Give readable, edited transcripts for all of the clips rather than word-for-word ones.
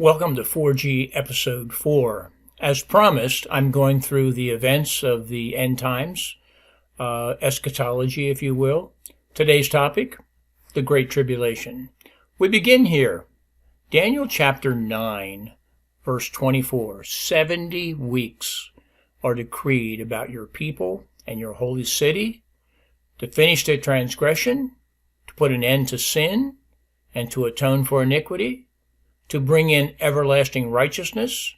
Welcome to 4G Episode 4. As promised, I'm going through the events of the end times, eschatology, if you will. Today's topic, the Great Tribulation. We begin here. Daniel chapter 9, verse 24. 70 weeks are decreed about your people and your holy city to finish their transgression, to put an end to sin, and to atone for iniquity, to bring in everlasting righteousness,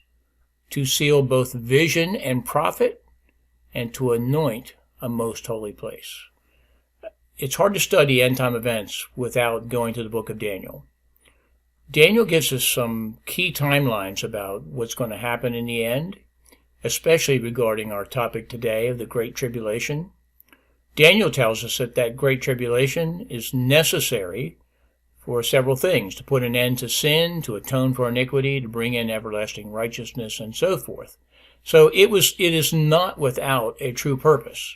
to seal both vision and prophet, and to anoint a most holy place. It's hard to study end-time events without going to the book of Daniel. Daniel gives us some key timelines about what's going to happen in the end, especially regarding our topic today of the Great Tribulation. Daniel tells us that Great Tribulation is necessary for several things: to put an end to sin, to atone for iniquity, to bring in everlasting righteousness, and so forth. So it is not without a true purpose.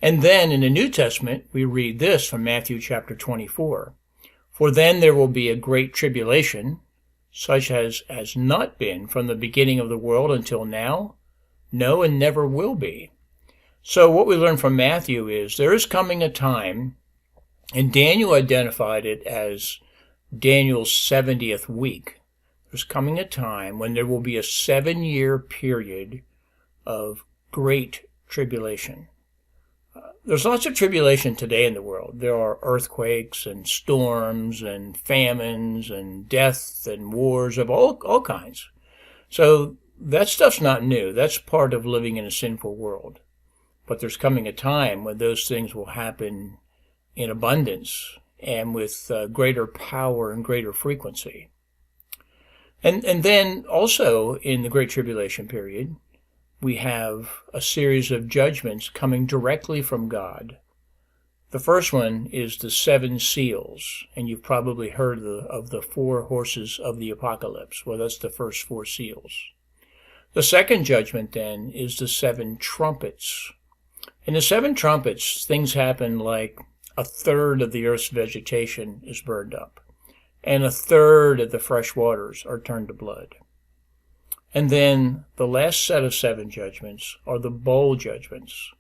And then in the New Testament, we read this from Matthew chapter 24. For then there will be a great tribulation, such as has not been from the beginning of the world until now, no, and never will be. So what we learn from Matthew is there is coming a time, and Daniel identified it as Daniel's 70th week. There's coming a time when there will be a 7-year period of great tribulation. There's lots of tribulation today in the world. There are earthquakes and storms and famines and death and wars of all kinds. So that stuff's not new. That's part of living in a sinful world. But there's coming a time when those things will happen in abundance and with greater power and greater frequency. And then also in the Great Tribulation period, we have a series of judgments coming directly from God. The first one is the 7 seals, and you've probably heard of the 4 horses of the apocalypse. Well, that's the first 4 seals. The second judgment then is the 7 trumpets. In the 7 trumpets, things happen like a third of the earth's vegetation is burned up, and a third of the fresh waters are turned to blood. And then the last set of 7 judgments are the bowl judgments.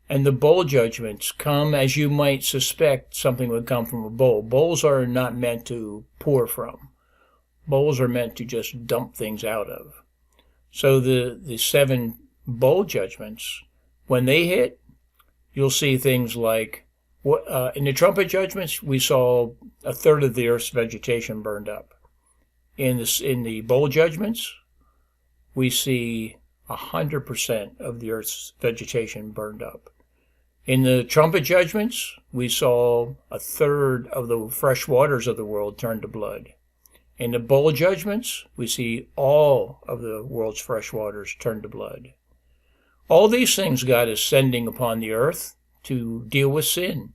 And the bowl judgments come as you might suspect something would come from a bowl. Bowls are not meant to pour from. Bowls are meant to just dump things out of. So the 7 bowl judgments, when they hit, you'll see things like, in the trumpet judgments, we saw a third of the earth's vegetation burned up. In the bowl judgments, we see 100% of the earth's vegetation burned up. In the trumpet judgments, we saw a third of the fresh waters of the world turn to blood. In the bowl judgments, we see all of the world's fresh waters turn to blood. All these things God is sending upon the earth to deal with sin.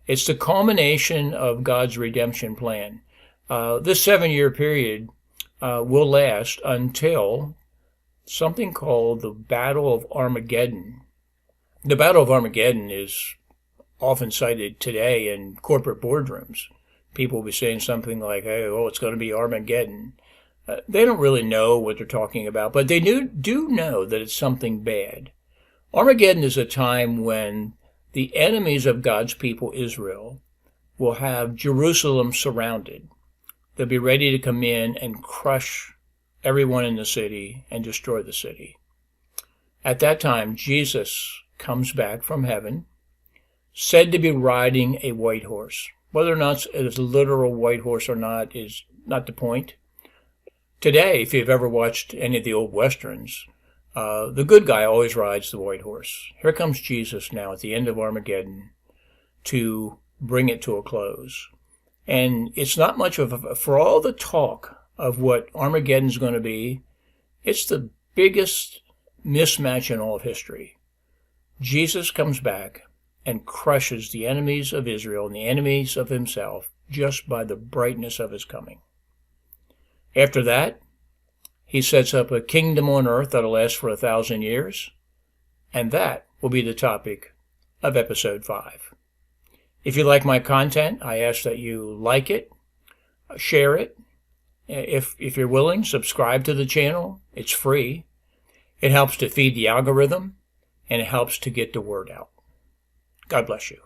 It's the culmination of God's redemption plan. This 7-year period will last until something called the Battle of Armageddon. The Battle of Armageddon is often cited today in corporate boardrooms. People will be saying something like, hey, it's going to be Armageddon. They don't really know what they're talking about, but they do know that it's something bad. Armageddon is a time when the enemies of God's people, Israel, will have Jerusalem surrounded. They'll be ready to come in and crush everyone in the city and destroy the city. At that time, Jesus comes back from heaven, said to be riding a white horse. Whether or not it's a literal white horse or not is not the point. Today, if you've ever watched any of the old Westerns, the good guy always rides the white horse. Here comes Jesus now at the end of Armageddon to bring it to a close. And it's not much for all the talk of what Armageddon's going to be, it's the biggest mismatch in all of history. Jesus comes back and crushes the enemies of Israel and the enemies of himself just by the brightness of his coming. After that, he sets up a kingdom on earth that'll last for 1,000 years, and that will be the topic of episode 5. If you like my content, I ask that you like it, share it, If you're willing, subscribe to the channel. It's free. It helps to feed the algorithm, and it helps to get the word out. God bless you.